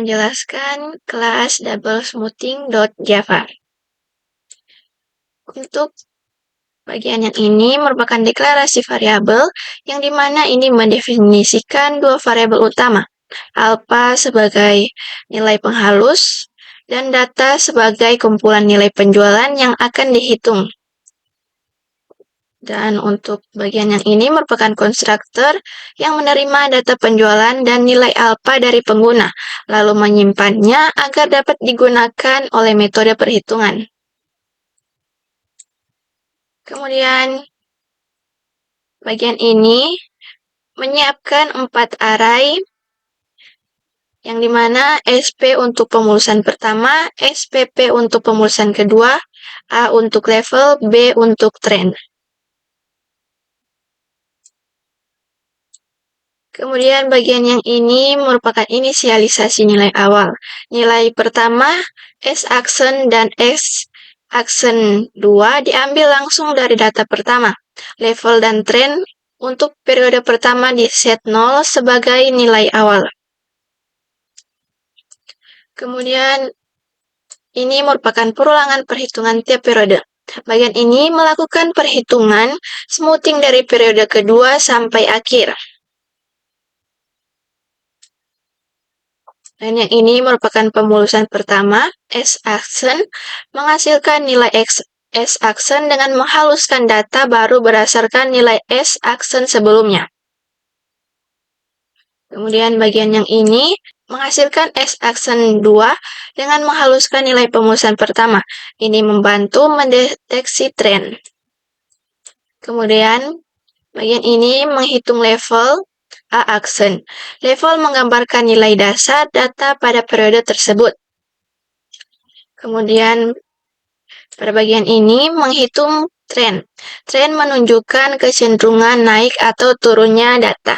menjelaskan kelas doublesmoothing.java. Untuk bagian yang ini merupakan deklarasi variabel yang dimana ini mendefinisikan dua variabel utama, alpha sebagai nilai penghalus dan data sebagai kumpulan nilai penjualan yang akan dihitung. Dan untuk bagian yang ini merupakan konstruktor yang menerima data penjualan dan nilai alpha dari pengguna, lalu menyimpannya agar dapat digunakan oleh metode perhitungan. Kemudian, bagian ini menyiapkan 4 array, yang dimana SP untuk pemulusan pertama, SPP untuk pemulusan kedua, A untuk level, B untuk trend. Kemudian bagian yang ini merupakan inisialisasi nilai awal. Nilai pertama, S-aksen dan S-aksen 2 diambil langsung dari data pertama. Level dan trend untuk periode pertama di set 0 sebagai nilai awal. Kemudian ini merupakan perulangan perhitungan tiap periode. Bagian ini melakukan perhitungan smoothing dari periode kedua sampai akhir. Dan yang ini merupakan pemulusan pertama, S-aksen, menghasilkan nilai S-aksen dengan menghaluskan data baru berdasarkan nilai S-aksen sebelumnya. Kemudian bagian yang ini menghasilkan S-aksen 2 dengan menghaluskan nilai pemulusan pertama. Ini membantu mendeteksi tren. Kemudian bagian ini menghitung level A-aksen. Level menggambarkan nilai dasar data pada periode tersebut. Kemudian pada bagian ini menghitung tren. Tren menunjukkan kecenderungan naik atau turunnya data.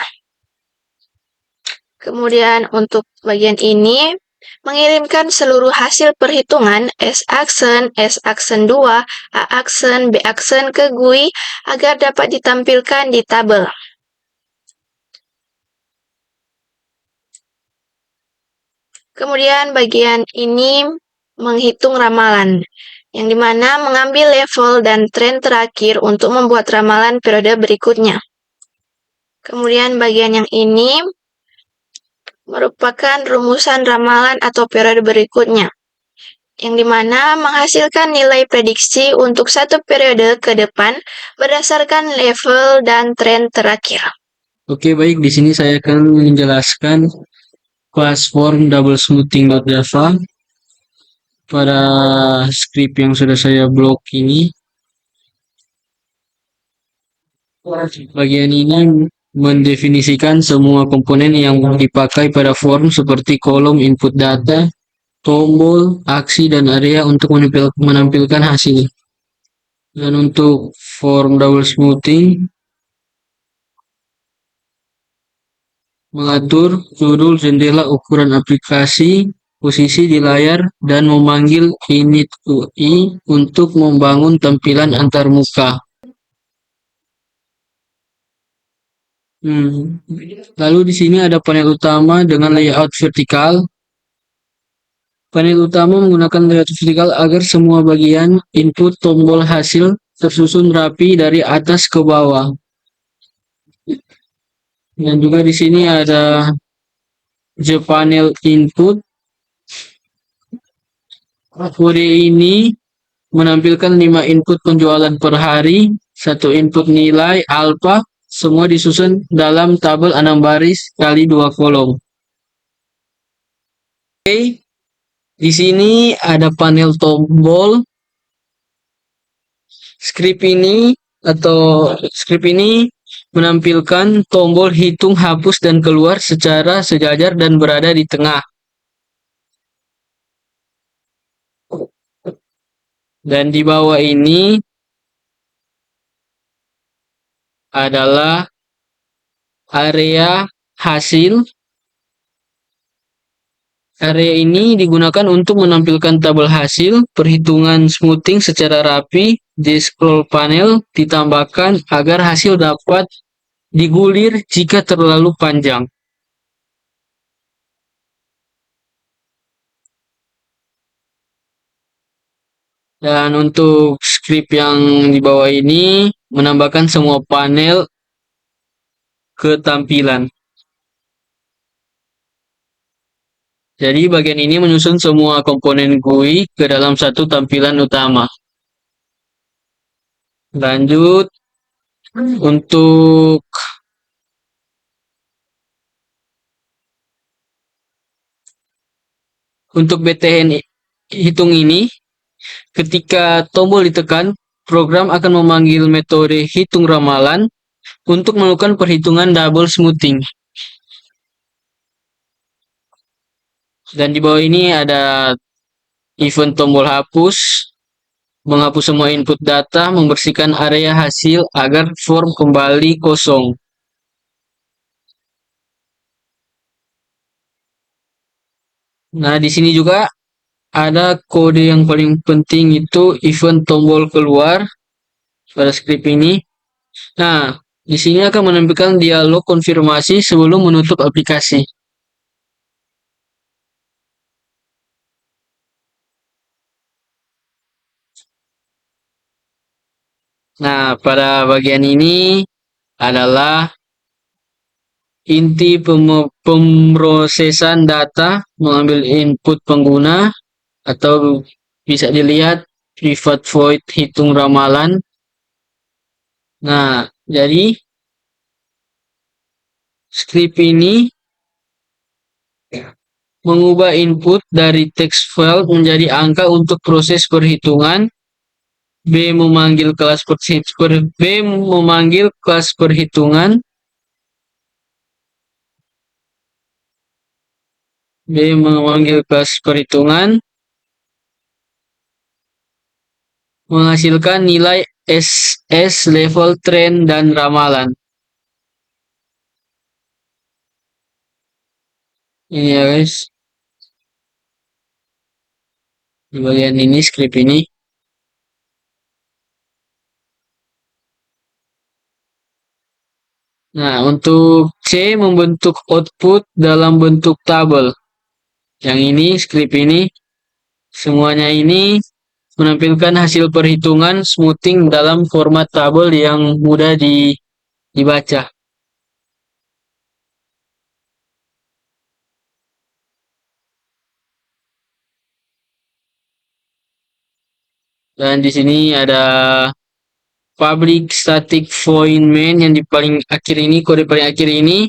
Kemudian untuk bagian ini mengirimkan seluruh hasil perhitungan S-aksen, S-aksen 2, A-aksen, B-aksen ke GUI agar dapat ditampilkan di tabel. Kemudian bagian ini menghitung ramalan, yang dimana mengambil level dan tren terakhir untuk membuat ramalan periode berikutnya. Kemudian bagian yang ini merupakan rumusan ramalan atau periode berikutnya, yang dimana menghasilkan nilai prediksi untuk satu periode ke depan berdasarkan level dan tren terakhir. Oke, baik. Di sini saya akan menjelaskan kelas form doublesmoothing.java pada script yang sudah saya blok ini. Bagian ini mendefinisikan semua komponen yang dipakai pada form seperti kolom input data, tombol, aksi, dan area untuk menampilkan hasil. Dan untuk form doublesmoothing mengatur judul, jendela, ukuran aplikasi, posisi di layar, dan memanggil init UI untuk membangun tampilan antarmuka. Lalu di sini ada panel utama dengan layout vertikal. Panel utama menggunakan layout vertikal agar semua bagian input tombol hasil tersusun rapi dari atas ke bawah. Dan juga di sini ada panel input. Kode ini menampilkan 5 input penjualan per hari, 1 input nilai alpha, semua disusun dalam tabel 6 baris kali 2 kolom. Oke, di sini ada panel tombol. Script ini menampilkan tombol hitung, hapus, dan keluar secara sejajar dan berada di tengah. Dan di bawah ini adalah area hasil. Area ini digunakan untuk menampilkan tabel hasil, perhitungan smoothing secara rapi, di scroll panel ditambahkan agar hasil dapat digulir jika terlalu panjang. Dan untuk script yang di bawah ini menambahkan semua panel ketampilan. Jadi bagian ini menyusun semua komponen GUI ke dalam satu tampilan utama. Lanjut, untuk BTN hitung ini, ketika tombol ditekan, program akan memanggil metode hitung ramalan untuk melakukan perhitungan double smoothing. Dan di bawah ini ada event tombol hapus, menghapus semua input data, membersihkan area hasil agar form kembali kosong. Nah, di sini juga ada kode yang paling penting, itu event tombol keluar pada script ini. Nah, di sini akan menampilkan dialog konfirmasi sebelum menutup aplikasi. Nah, pada bagian ini adalah inti pemrosesan data, mengambil input pengguna, atau bisa dilihat private void hitung ramalan. Nah, jadi script ini mengubah input dari text file menjadi angka untuk proses perhitungan. B memanggil kelas perhitungan. B memanggil kelas perhitungan, menghasilkan nilai SS, level, trend, dan ramalan. Ini ya guys, di bagian ini script ini. Nah, untuk C membentuk output dalam bentuk tabel. Yang ini script ini, semuanya ini menampilkan hasil perhitungan smoothing dalam format tabel yang mudah dibaca. Dan di sini ada public static void main yang di paling akhir ini, kode paling akhir ini.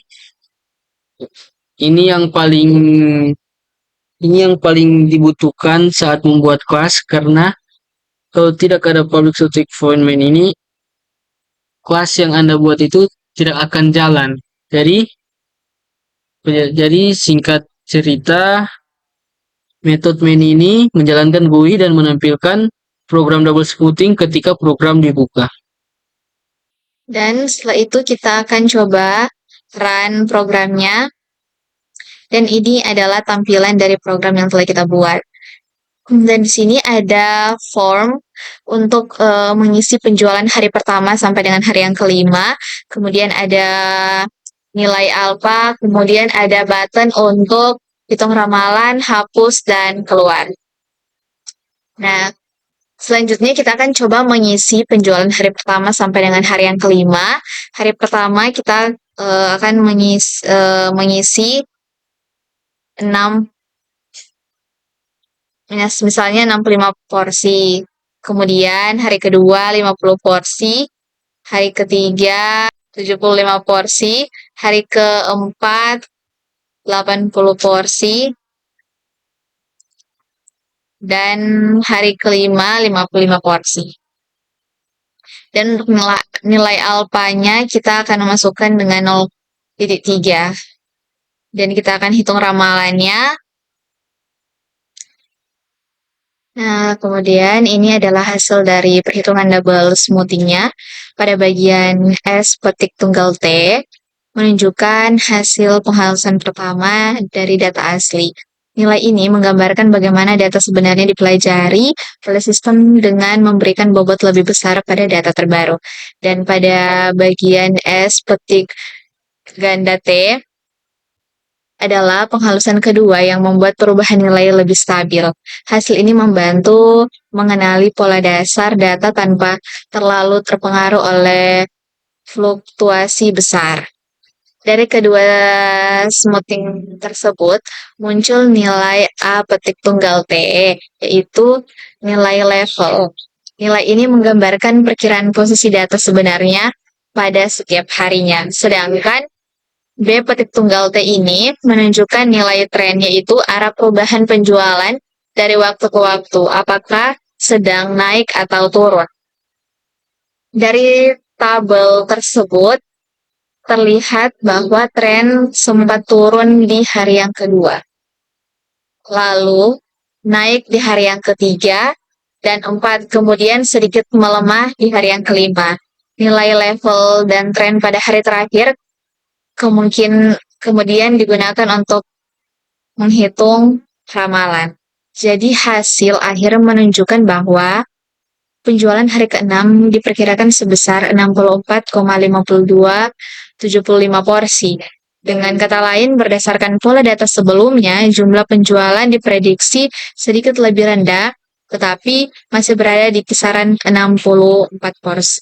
Ini yang paling dibutuhkan saat membuat kelas, karena kalau tidak ada public static void main ini, kelas yang Anda buat itu tidak akan jalan. Jadi singkat cerita, metode main ini menjalankan GUI dan menampilkan program double smoothing ketika program dibuka. Dan setelah itu kita akan coba run programnya. Dan ini adalah tampilan dari program yang telah kita buat. Dan di sini ada form untuk mengisi penjualan hari pertama sampai dengan hari yang kelima. Kemudian ada nilai alfa, kemudian ada button untuk hitung ramalan, hapus, dan keluar. Nah, selanjutnya kita akan coba mengisi penjualan hari pertama sampai dengan hari yang kelima. Hari pertama kita akan mengisi 6, misalnya 65 porsi. Kemudian hari kedua 50 porsi, hari ketiga 75 porsi, hari keempat 80 porsi, dan hari kelima 55 porsi. Dan untuk nilai alfanya kita akan memasukkan dengan 0,3. Dan kita akan hitung ramalannya. Nah, kemudian ini adalah hasil dari perhitungan double smoothing-nya. Pada bagian S petik tunggal T, menunjukkan hasil penghalusan pertama dari data asli. Nilai ini menggambarkan bagaimana data sebenarnya dipelajari oleh sistem dengan memberikan bobot lebih besar pada data terbaru. Dan pada bagian S petik ganda T, adalah penghalusan kedua yang membuat perubahan nilai lebih stabil. Hasil ini membantu mengenali pola dasar data tanpa terlalu terpengaruh oleh fluktuasi besar. Dari kedua smoothing tersebut, muncul nilai A petik tunggal T, yaitu nilai level. Nilai ini menggambarkan perkiraan posisi data sebenarnya pada setiap harinya. Sedangkan B petik tunggal T ini menunjukkan nilai tren, yaitu arah perubahan penjualan dari waktu ke waktu, apakah sedang naik atau turun. Dari tabel tersebut, terlihat bahwa tren sempat turun di hari yang kedua, lalu naik di hari yang ketiga, dan 4, kemudian sedikit melemah di hari yang kelima. Nilai level dan tren pada hari terakhir kemudian digunakan untuk menghitung ramalan. Jadi hasil akhir menunjukkan bahwa penjualan hari ke-6 diperkirakan sebesar 64,5275 porsi. Dengan kata lain, berdasarkan pola data sebelumnya, jumlah penjualan diprediksi sedikit lebih rendah, tetapi masih berada di kisaran 64 porsi.